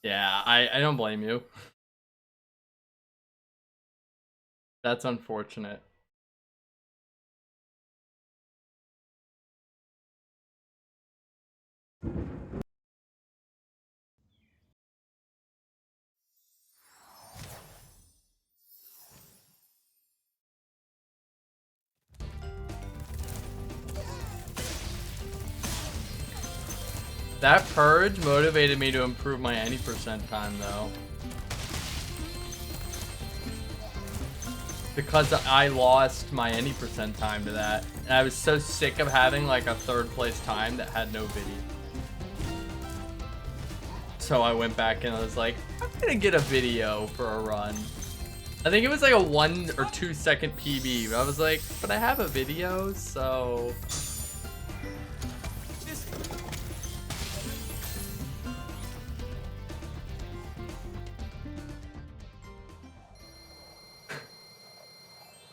Yeah, I don't blame you. That's unfortunate. That purge motivated me to improve my any percent time though. Because I lost my any percent time to that. And I was so sick of having like a third place time that had no video. So I went back and I was like, I'm gonna get a video for a run. I think it was like a 1 or 2 second PB, but I was like, but I have a video, so...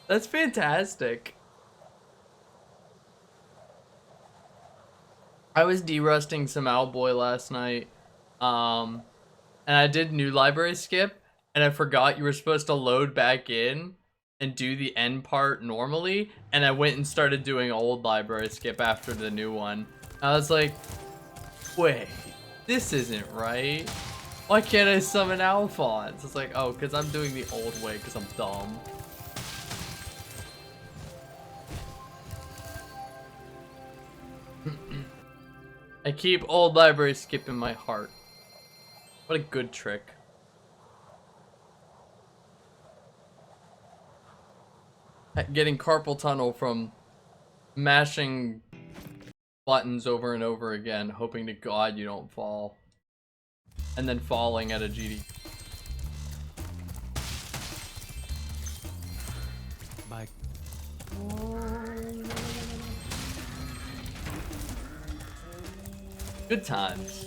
That's fantastic. I was derusting some Owlboy last night, and I did new library skip, and I forgot you were supposed to load back in and do the end part normally, and I went and started doing old library skip after the new one. I was like, wait, this isn't right. Why can't I summon Alphonse? It's like, oh, because I'm doing the old way because I'm dumb. I keep old library skip in my heart. What a good trick. Getting carpal tunnel from mashing buttons over and over again, hoping to God you don't fall. And then falling at a GD. Bye. Good times.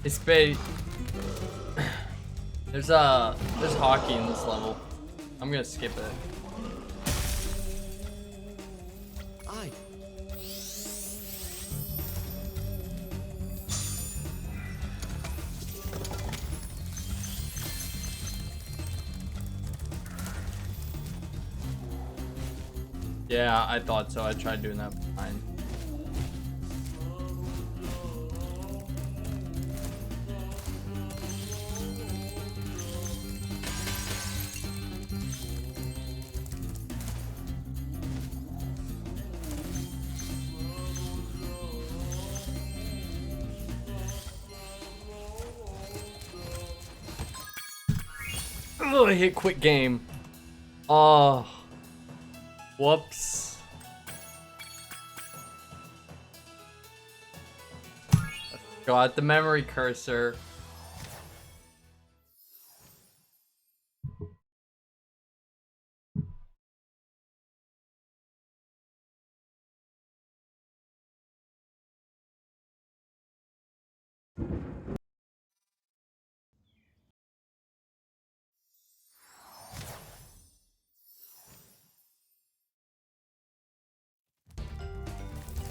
It's bait. There's hockey in this level. I'm gonna skip it. I. Yeah, I thought so. I tried doing that fine. Oh, I hit quit game. Oh. Whoops. Got the memory cursor.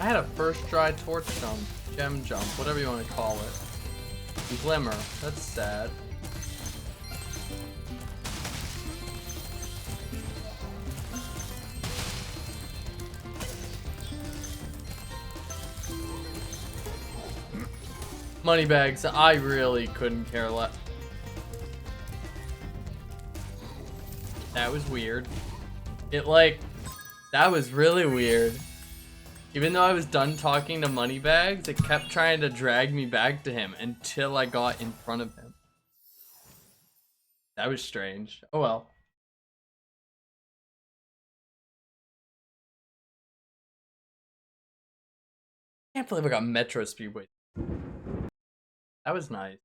I had a first try torch jump, gem jump, whatever you want to call it. Glimmer. That's sad. Moneybags, I really couldn't care less. That was weird. That was really weird. Even though I was done talking to Moneybags, it kept trying to drag me back to him until I got in front of him. That was strange. Oh well. Can't believe I got Metro Speedway. That was nice.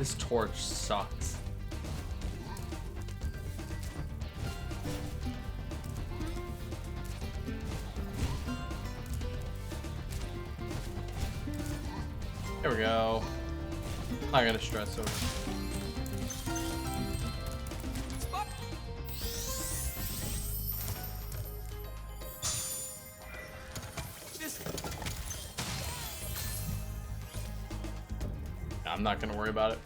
This torch sucks. There we go. I'm not gonna stress over it. I'm not gonna worry about it.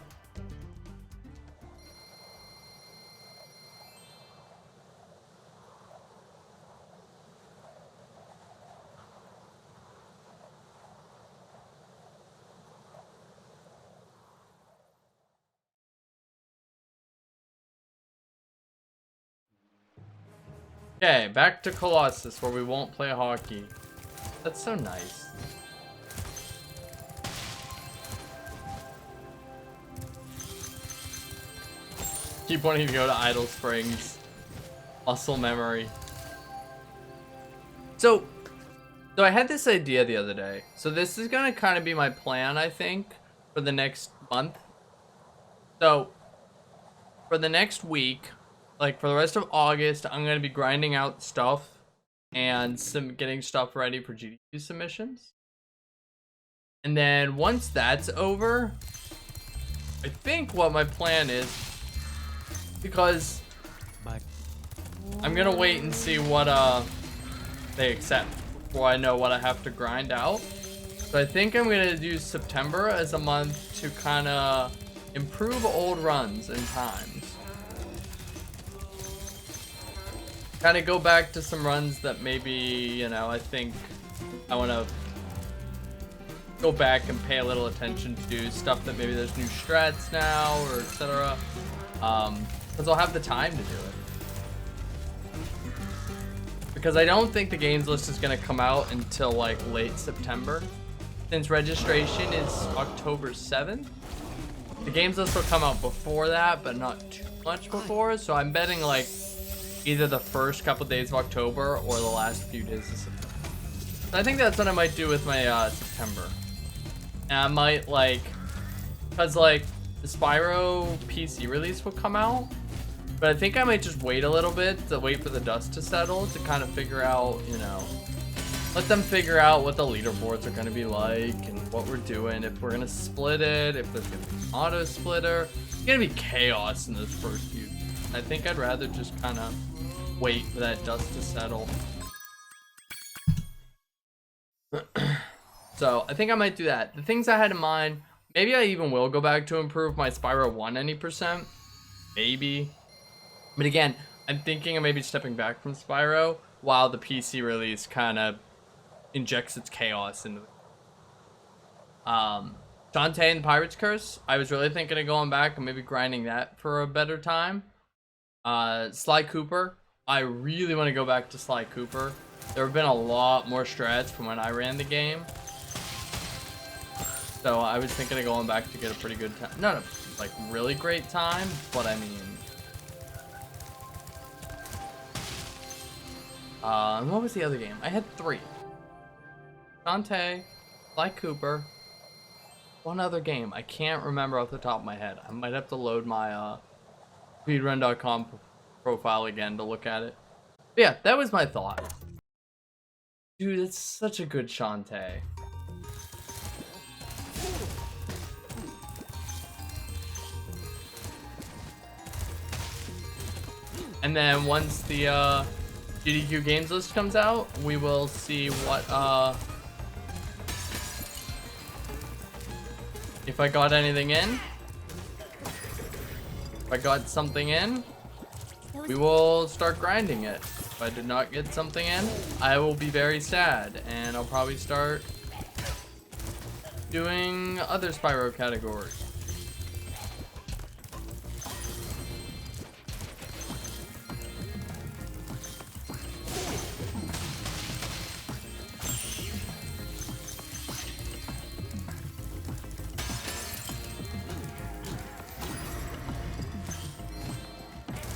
Okay, back to Colossus where we won't play hockey. That's so nice. Keep wanting to go to Idle Springs. Muscle memory. So I had this idea the other day. So this is gonna kind of be my plan, I think, for the next month. So for the next week, like for the rest of August, I'm gonna be grinding out stuff and getting stuff ready for GDQ submissions. And then once that's over, I think what my plan is, because I'm gonna wait and see what they accept before I know what I have to grind out. So I think I'm gonna do September as a month to kind of improve old runs and times. Kind of go back to some runs that maybe, you know, I think I want to go back and pay a little attention to stuff that maybe there's new strats now or etc. Because I'll have the time to do it. Because I don't think the games list is going to come out until like late September. Since registration is October 7th. The games list will come out before that, but not too much before. So I'm betting like either the first couple days of October or the last few days of September. So I think that's what I might do with my September. And I might like, because like the Spyro PC release will come out. But I think I might just wait a little bit to wait for the dust to settle to kind of figure out, you know, let them figure out what the leaderboards are going to be like and what we're doing, if we're going to split it, if there's going to be an auto splitter. It's going to be chaos in those first few. I think I'd rather just kind of wait for that dust to settle. So I think I might do that. The things I had in mind, maybe I even will go back to improve my Spyro 1 any %. Maybe. But again, I'm thinking of maybe stepping back from Spyro while the PC release kind of injects its chaos into it. Shantae and the Pirate's Curse, I was really thinking of going back and maybe grinding that for a better time. Sly Cooper, I really want to go back to Sly Cooper. There have been a lot more strats from when I ran the game. So I was thinking of going back to get a pretty good time. Not a like really great time, but I mean. And what was the other game? I had 3. Shantae, Sly Cooper, one other game. I can't remember off the top of my head. I might have to load my speedrun.com profile again to look at it. But yeah, that was my thought. Dude, it's such a good Shantae. And then once the GDQ games list comes out, we will see what if I got anything in. If I got something in, we will start grinding it. If I did not get something in, I will be very sad, and I'll probably start doing other Spyro categories.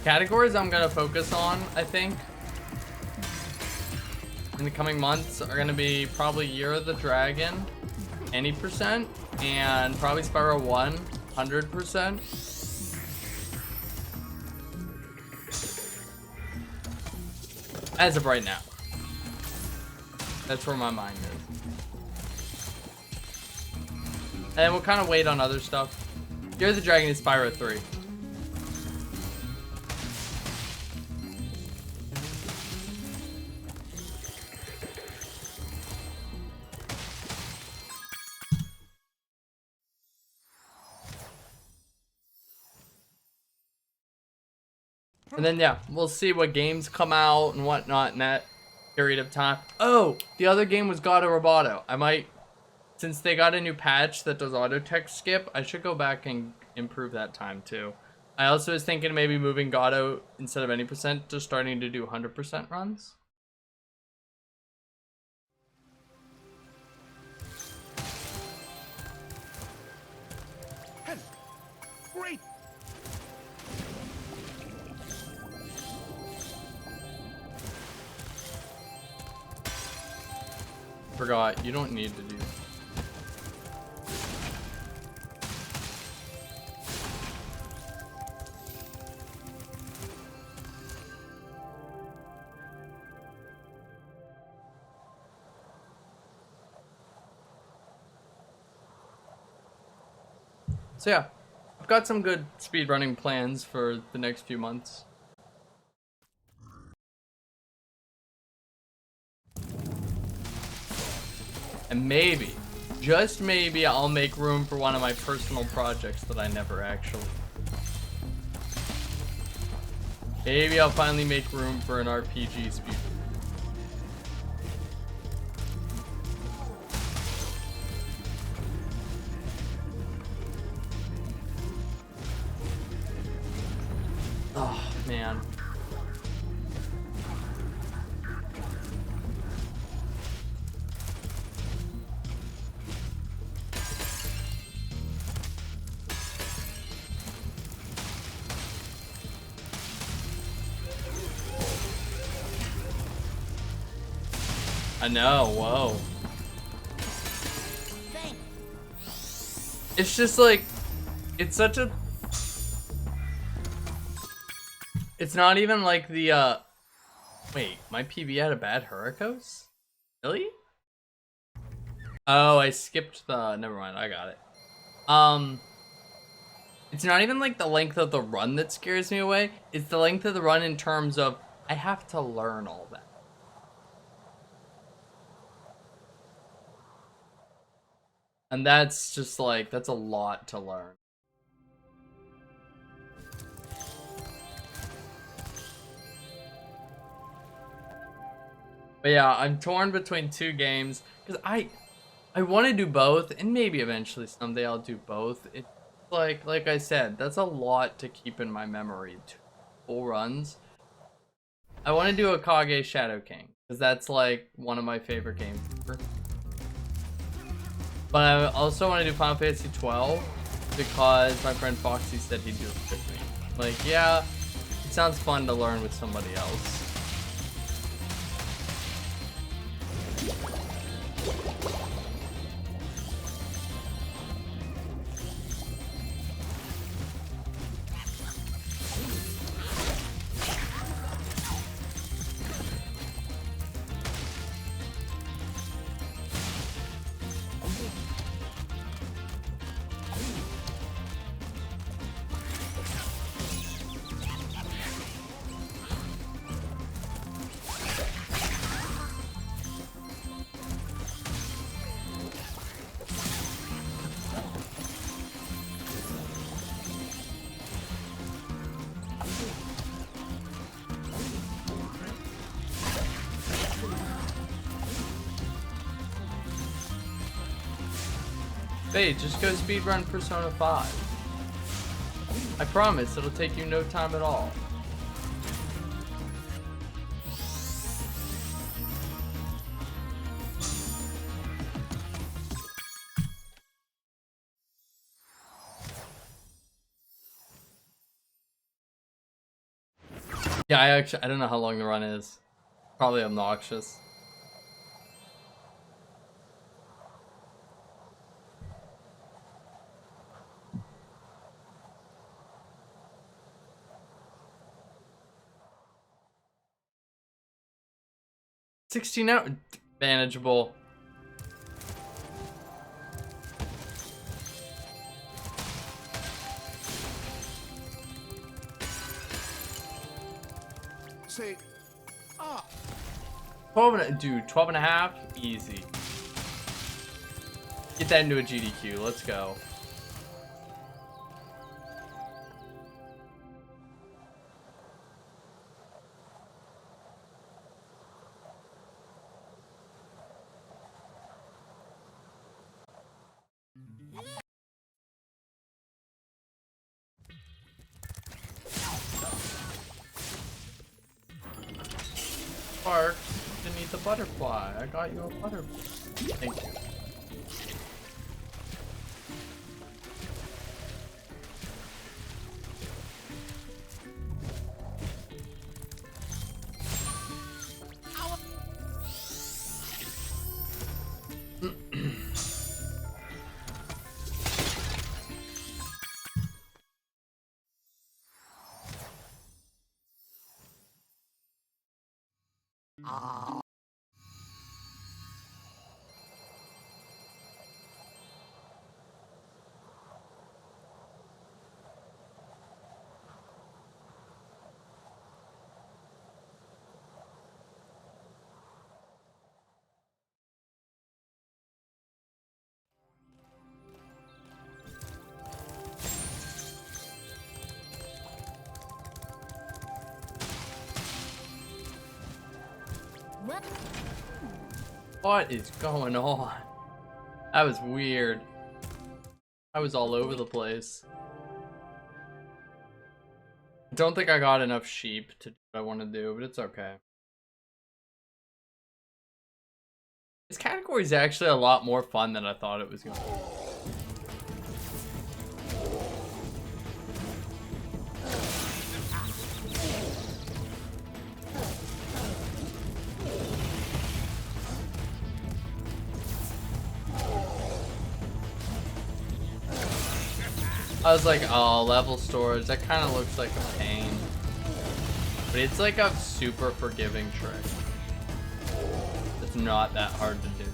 Categories I'm gonna focus on, I think, in the coming months are gonna be probably Year of the Dragon, any %, and probably Spyro 1. 100%. As of right now. That's where my mind is. And we'll kind of wait on other stuff. Year of the Dragon is Spyro 3. And then, yeah, we'll see what games come out and whatnot in that period of time. Oh, the other game was God of Roboto. I might, since they got a new patch that does auto text skip, I should go back and improve that time too. I also was thinking of maybe moving Goddo instead of any percent to starting to do 100% runs. Great. Forgot, you don't need to do that. So yeah, I've got some good speedrunning plans for the next few months. And maybe, just maybe, I'll make room for one of my personal projects that I never actually. Maybe I'll finally make room for an RPG speed. Oh, man. I know, whoa. It's just like, it's such a... It's not even like the, Wait, my PB had a bad Hurricos? Really? Oh, I skipped the... Never mind, I got it. It's not even like the length of the run that scares me away. It's the length of the run in terms of, I have to learn all that. And that's just like, that's a lot to learn. But yeah, I'm torn between two games because I want to do both, and maybe eventually someday I'll do both. It's like I said, that's a lot to keep in my memory. 2 full runs. I want to do a Kage Shadow King because that's like one of my favorite games ever. But I also want to do Final Fantasy 12 because my friend Foxy said he'd do it with me. Like, yeah, it sounds fun to learn with somebody else. Hey, just go speedrun Persona 5. I promise it'll take you no time at all. Yeah, I don't know how long the run is. Probably obnoxious. 16 out. Manageable. Say, 12 and a half, easy. Get that into a GDQ, let's go. Spark, didn't eat the butterfly. I got you a butterfly. Thank you. What is going on? That was weird. I was all over the place. I don't think I got enough sheep to do what I want to do, but it's okay. This category is actually a lot more fun than I thought it was going to be. I was like, oh, level storage, that kind of looks like a pain. But it's like a super forgiving trick. It's not that hard to do.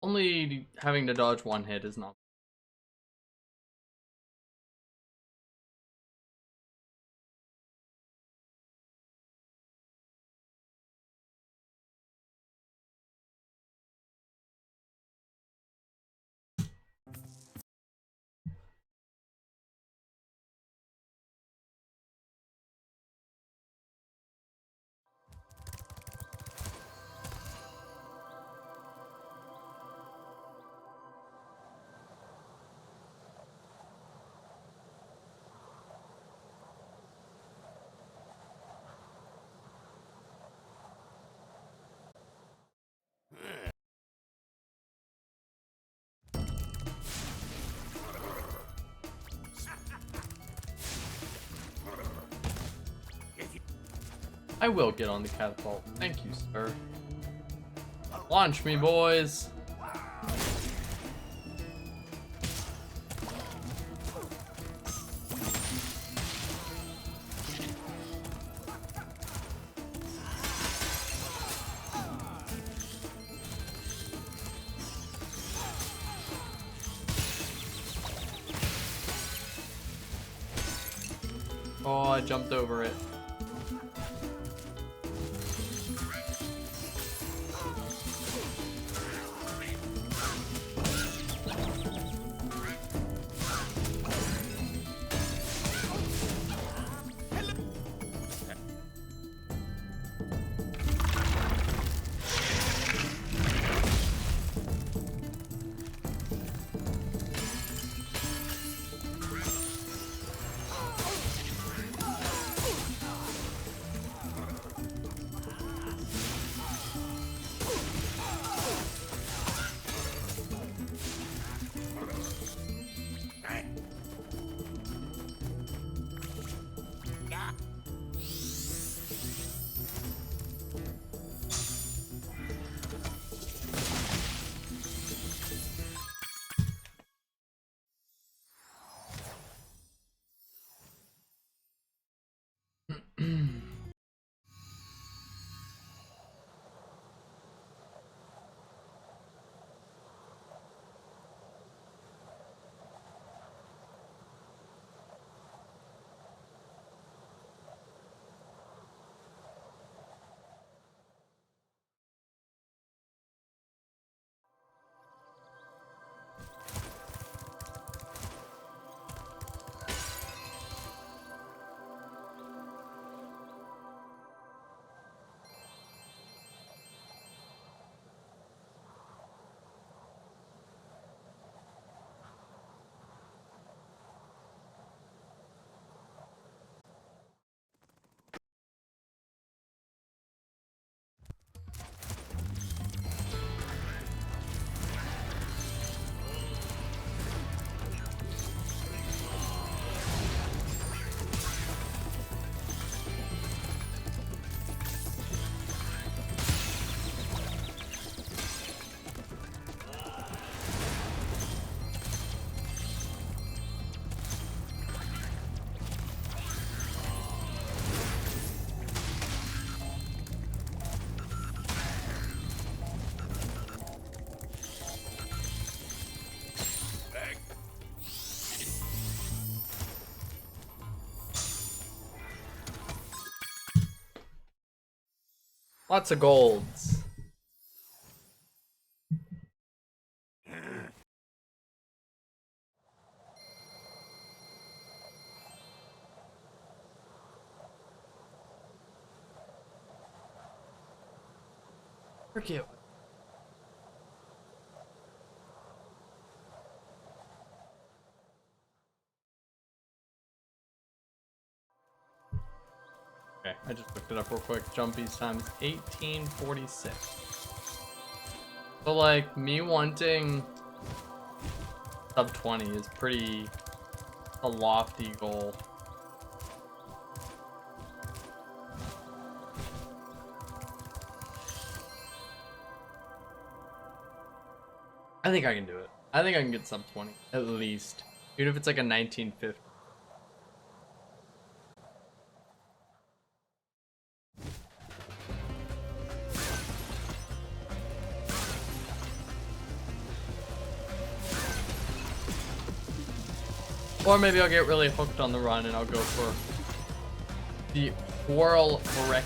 Only having to dodge one hit is not. I will get on the catapult. Thank you, sir. Launch me, boys. Oh, I jumped over it. Lots of golds. Forget. Okay, I just looked it up real quick. Jumpies times 1846. So like me wanting sub 20 is pretty a lofty goal. I think I can do it. I think I can get sub 20 at least, even if it's like a 1950. Or maybe I'll get really hooked on the run and I'll go for the Whirl Wrecky.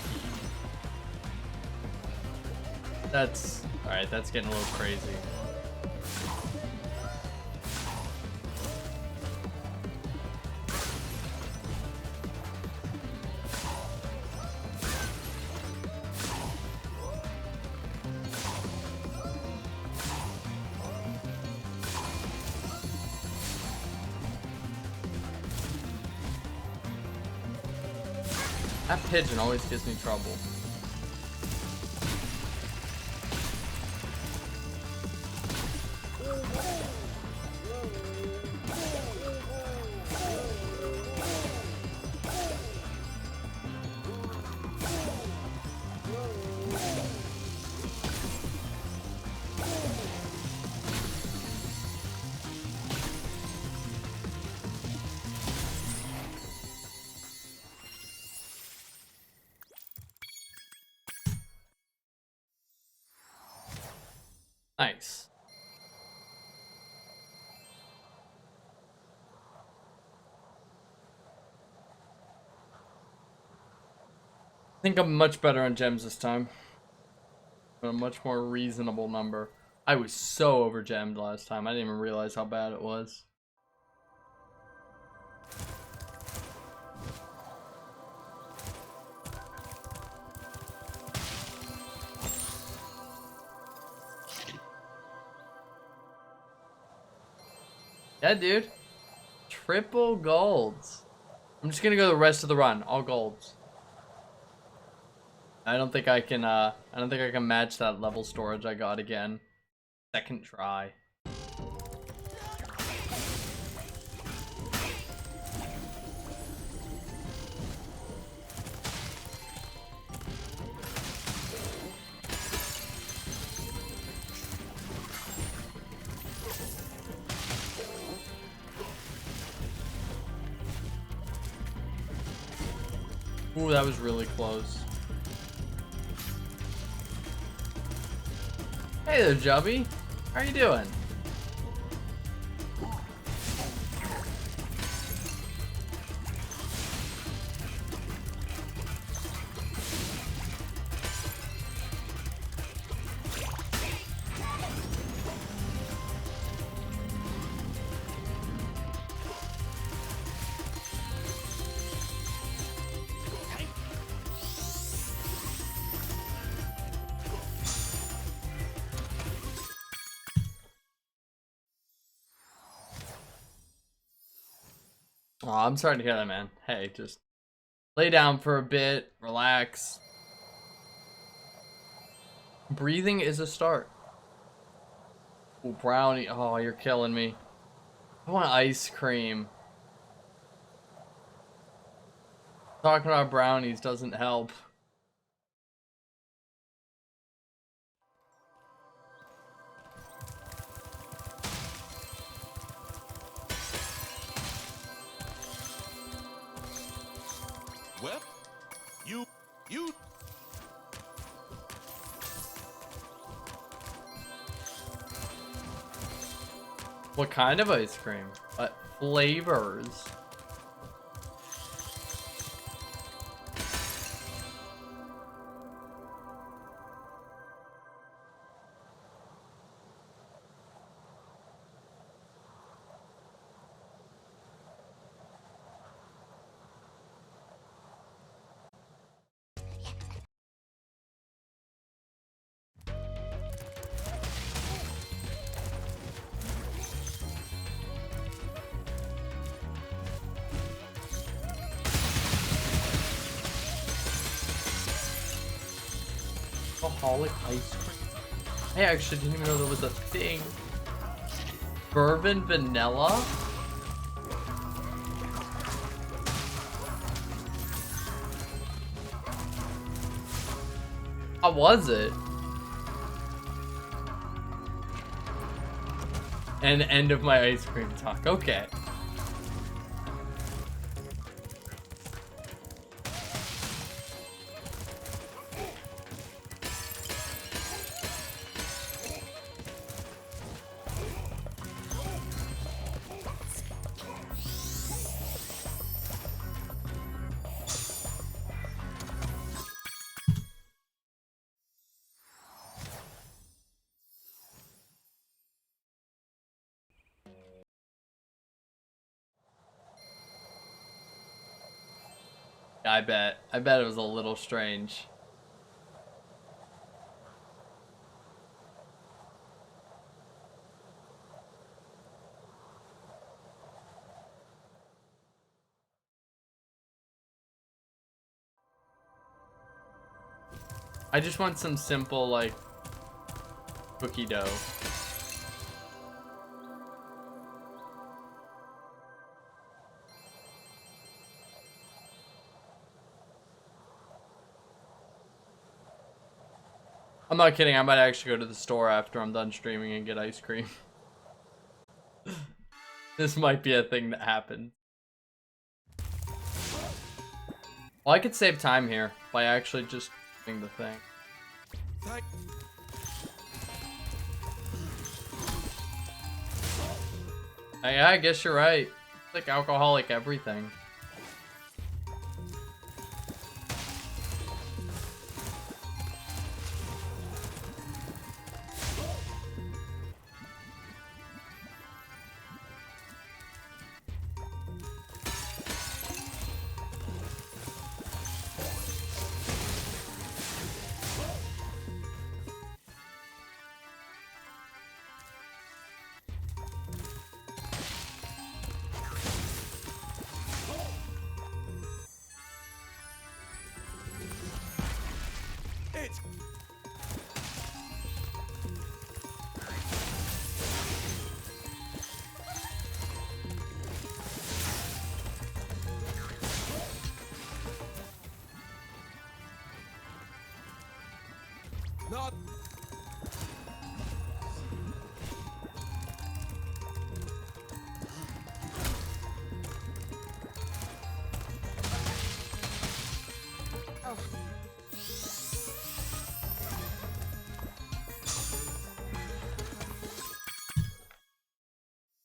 That's alright, that's getting a little crazy. That pigeon always gives me trouble. Nice. I think I'm much better on gems this time. A much more reasonable number. I was so over gemmed last time. I didn't even realize how bad it was. Yeah, dude. Triple golds. I'm just gonna go the rest of the run, all golds. I don't think I can match that level storage I got again. Second try. Ooh, that was really close. Hey there, Jubby. How are you doing? Oh, I'm sorry to hear that, man. Hey, just lay down for a bit, relax. Breathing is a start. Ooh, brownie. Oh, you're killing me. I want ice cream. Talking about brownies doesn't help. Well, you. What kind of ice cream? What flavors? alcoholic ice cream. I actually didn't even know there was a thing. Bourbon vanilla? How was it? And end of my ice cream talk. Okay. I bet it was a little strange. I just want some simple, like, cookie dough. I'm not kidding, I might actually go to the store after I'm done streaming and get ice cream. This might be a thing that happens. Well, I could save time here by actually just doing the thing. Yeah, I guess you're right. It's like alcoholic everything. Not.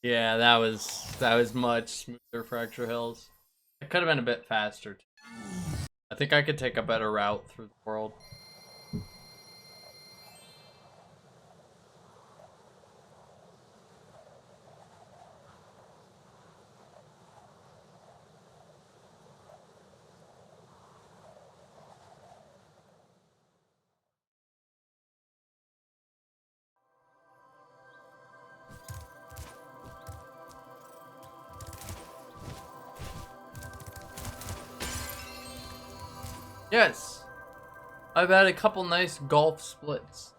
Yeah, that was much smoother, Fracture Hills. It could have been a bit faster too. I think I could take a better route through the world. Yes! I've had a couple nice golf splits.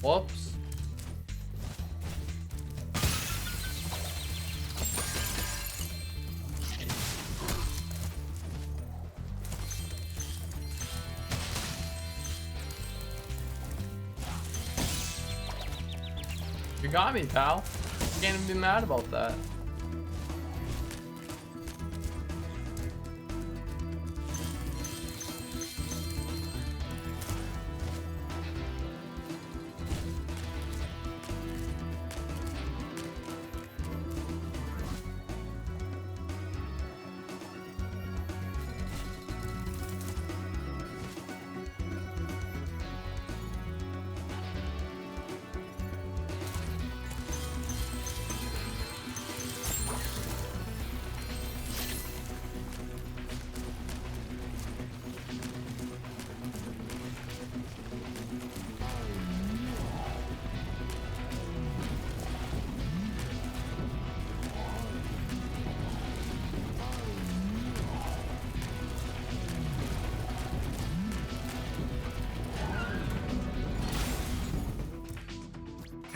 Whoops. You got me, pal. Can't even be mad about that.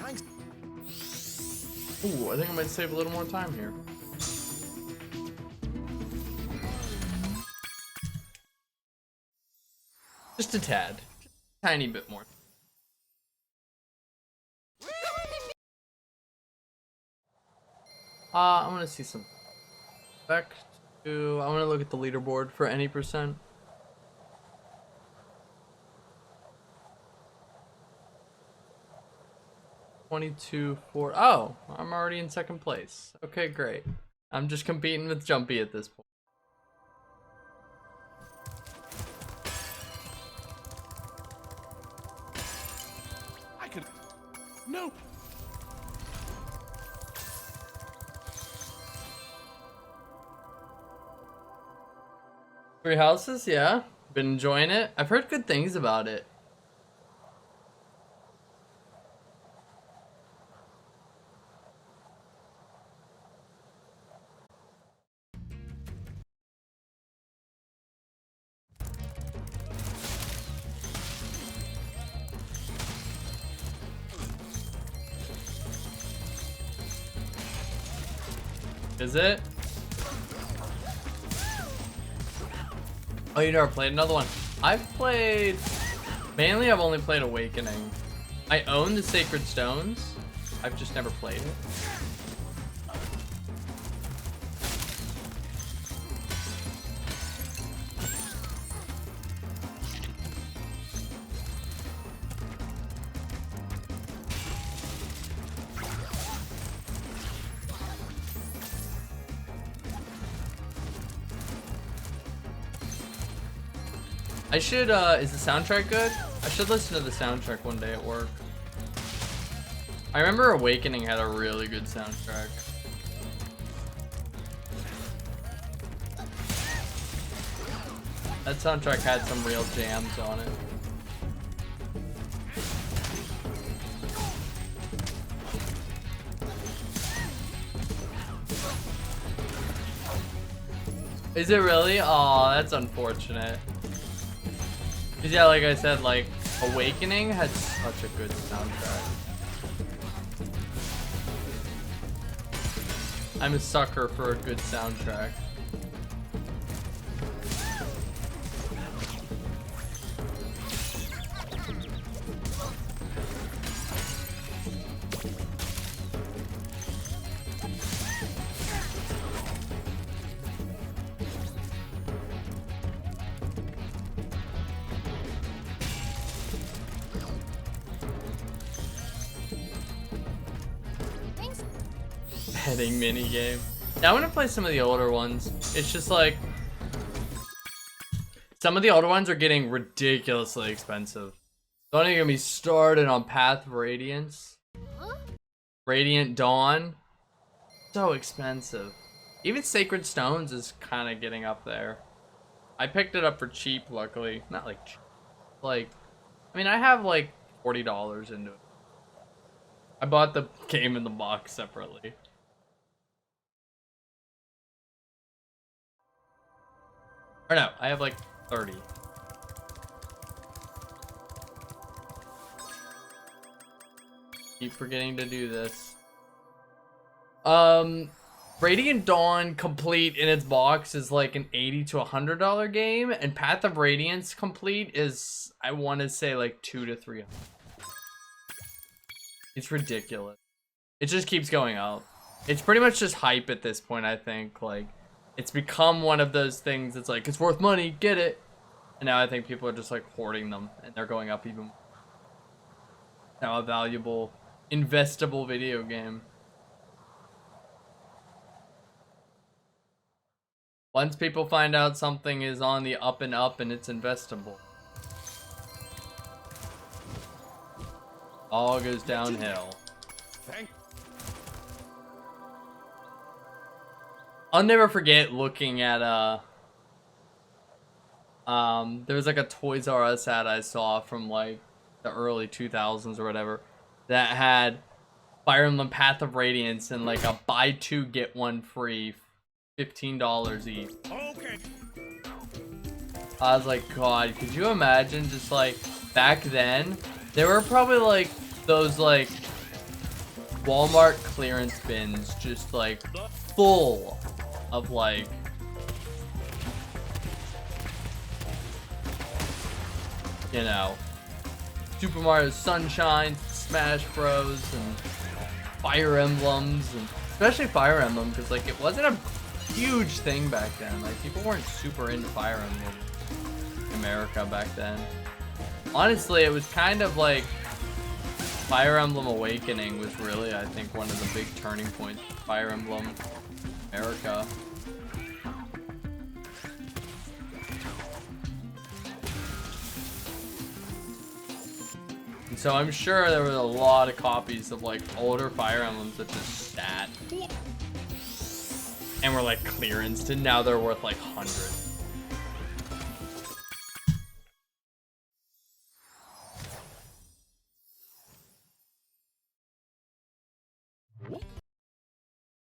Thanks. Ooh, I think I might save a little more time here. Just a tad. Just a tiny bit more. I want to see some. Back to. I want to look at the leaderboard for any percent. $22.4. Oh, I'm already in second place. Okay, great. I'm just competing with Jumpy at this point. I could. No. 3 houses, yeah. Been enjoying it. I've heard good things about it. Is it? Oh, you never played another one? I've played... Mainly, I've only played Awakening. I own the Sacred Stones. I've just never played it. I should, is the soundtrack good? I should listen to the soundtrack one day at work. I remember Awakening had a really good soundtrack. That soundtrack had some real jams on it. Is it really? Aw, that's unfortunate. Cause yeah, like I said, like Awakening had such a good soundtrack. I'm a sucker for a good soundtrack. Heading mini game. Yeah, I want to play some of the older ones. It's just like some of the older ones are getting ridiculously expensive. Don't even get me started on Path of Radiance. Radiant Dawn. So expensive. Even Sacred Stones is kind of getting up there. I picked it up for cheap, luckily. Not like cheap. Like, I mean, I have like $40 into it. I bought the game in the box separately. Or no, I have like 30. Keep forgetting to do this. Radiant Dawn complete in its box is like an $80 to $100 game, and Path of Radiance complete is, I want to say, like $200 to $300. It's ridiculous. It just keeps going up. It's pretty much just hype at this point, I think. Like, it's become one of those things that's like, it's worth money, get it. And now I think people are just like hoarding them, and they're going up even more. Now a valuable, investable video game. Once people find out something is on the up and up and it's investable, all goes downhill. I'll never forget looking at there was like a Toys R Us ad I saw from like the early 2000s or whatever that had Fire Emblem Path of Radiance and like a buy 2 get 1 free, $15 each. Okay. I was like, God, could you imagine just like back then there were probably like those like Walmart clearance bins just like full of like you know, Super Mario Sunshine, Smash Bros, and Fire Emblems, and especially Fire Emblem because like it wasn't a huge thing back then. Like people weren't super into Fire Emblem in America back then. Honestly, it was kind of like Fire Emblem Awakening was really, I think, one of the big turning points for Fire Emblem America. And so I'm sure there was a lot of copies of like older Fire Emblems that just sat and were like clearanced, and now they're worth like hundreds.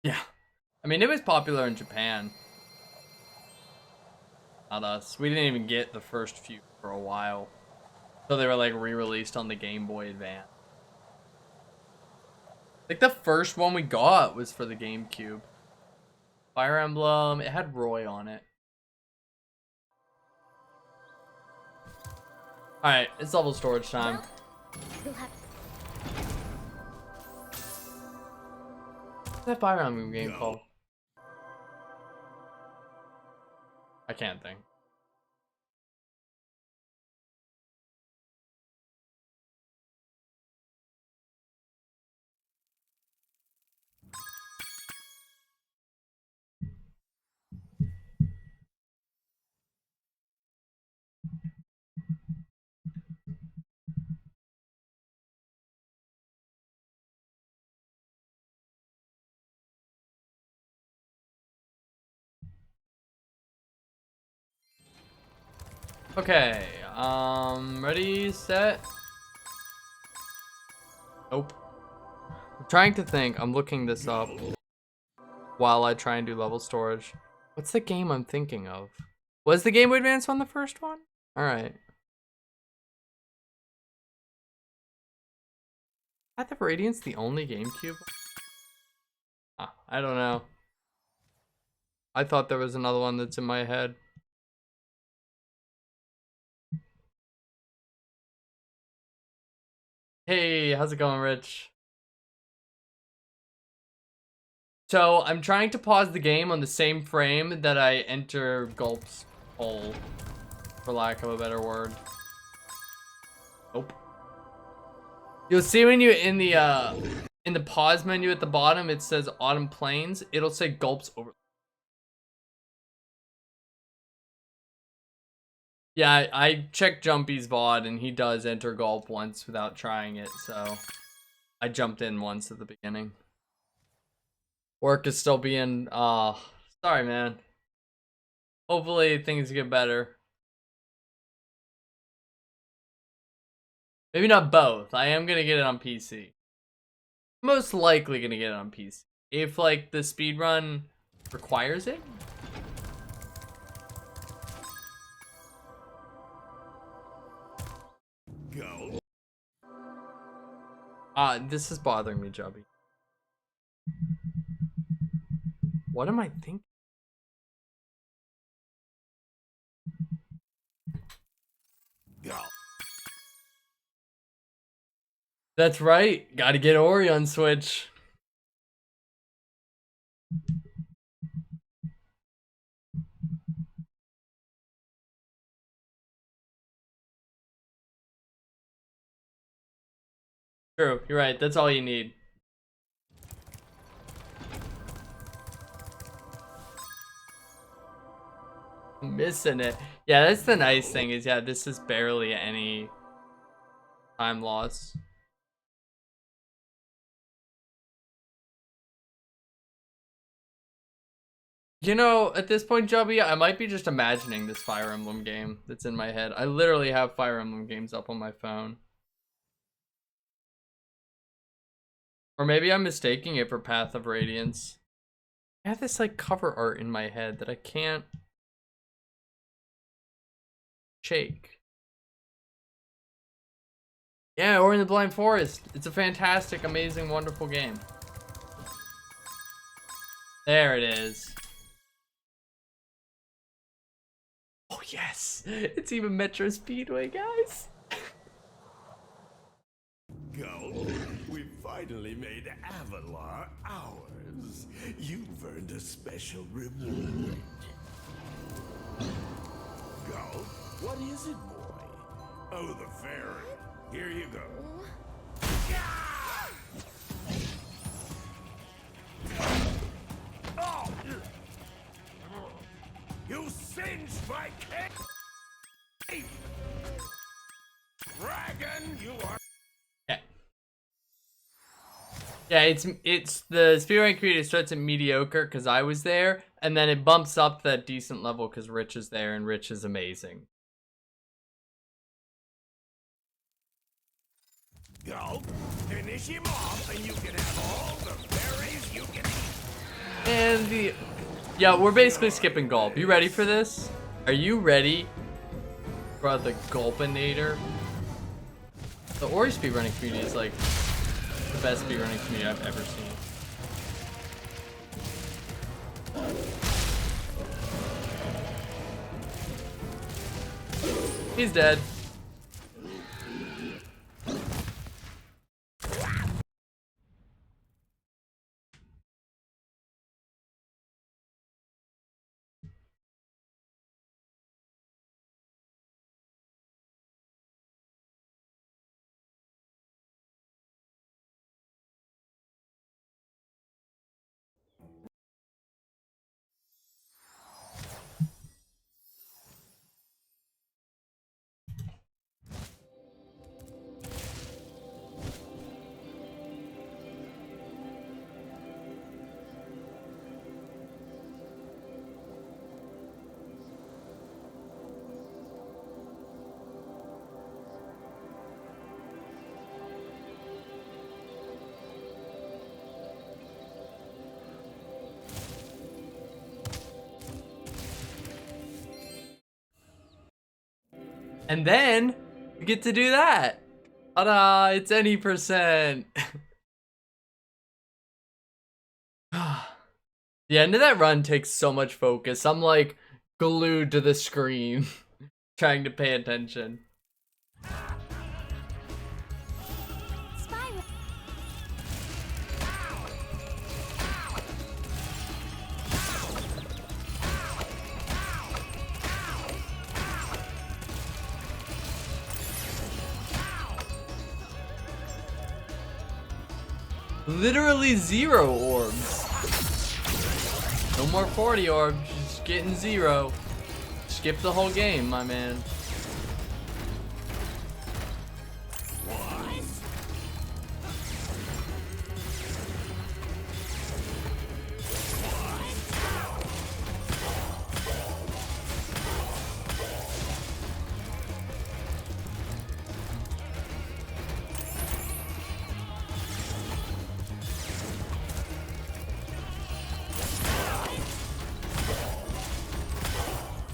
Yeah, I mean, it was popular in Japan. Not us. We didn't even get the first few for a while. So they were like re-released on the Game Boy Advance. Like the first one we got was for the GameCube. Fire Emblem, it had Roy on it. Alright, it's level storage time. What's that Fire Emblem game called? I can't think. Okay, ready, set. Nope. I'm trying to think. I'm looking this up while I try and do level storage. What's the game I'm thinking of? Was the Game Boy Advance on the first one? Alright. Path of Radiance the only GameCube? I don't know. I thought there was another one that's in my head. Hey, how's it going, Rich? So, I'm trying to pause the game on the same frame that I enter Gulp's hole, for lack of a better word. Nope. You'll see when you in the pause menu at the bottom, it says Autumn Plains. It'll say Gulp's over. Yeah, I checked Jumpy's VOD and he does enter Gulp once without trying it, so I jumped in once at the beginning. Work is still being, sorry, man. Hopefully things get better. Maybe not both. I am gonna get it on PC. Most likely gonna get it on PC. If, like, the speedrun requires it. Go. This is bothering me, Jubby. What am I thinking? Go. That's right. Gotta get Ori on Switch. True, you're right. That's all you need. I'm missing it. Yeah, that's the nice thing is, yeah, this is barely any time loss. You know, at this point, Jubby, I might be just imagining this Fire Emblem game that's in my head. I literally have Fire Emblem games up on my phone. Or maybe I'm mistaking it for Path of Radiance. I have this like cover art in my head that I can't shake. Yeah, Ori and the Blind Forest. It's a fantastic, amazing, wonderful game. There it is. Oh yes, it's even Metro Speedway, guys. Go. We finally made Avalar ours. You've earned a special reward. Go. What is it, boy? Oh, the ferry. Here you go. Oh! You singed my cape! Dragon, you are. Okay. Yeah, it's the Speedrun creator starts at mediocre because I was there, and then it bumps up that decent level because Rich is there, and Rich is amazing. Go. Finish him off, and you can have all the berries you can eat. And yeah, we're basically skipping Gulp. You ready for this? Are you ready for the Gulpinator? The Ori speedrunning community is like the best speedrunning community I've ever seen. He's dead. And then you get to do that. Ta-da! It's any percent. The end of that run takes so much focus. I'm like glued to the screen, trying to pay attention. Spyro. Literally 0 orbs. No more 40 orbs, just getting 0. Skip the whole game, my man.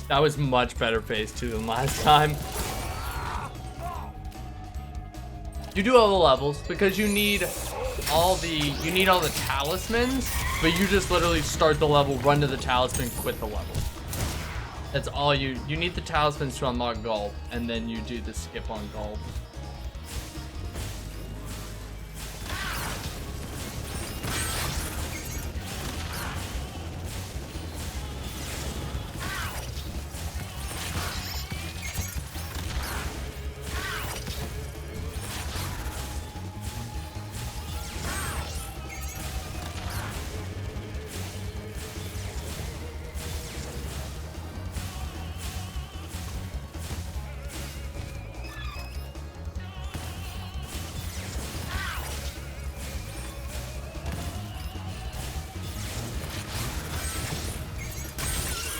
That was much better phase 2 than last time. You do all the levels because you need all the talismans, but you just literally start the level, run to the talisman, quit the level. That's all you need the talismans to unlock Gulp, and then you do the skip on Gulp.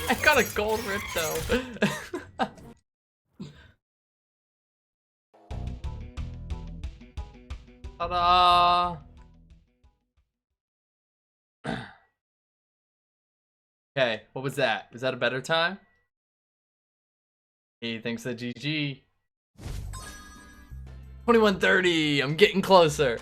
I got a gold rip though. Ta-da! Okay, what was that? Was that a better time? He thinks that GG. 21:30, I'm getting closer.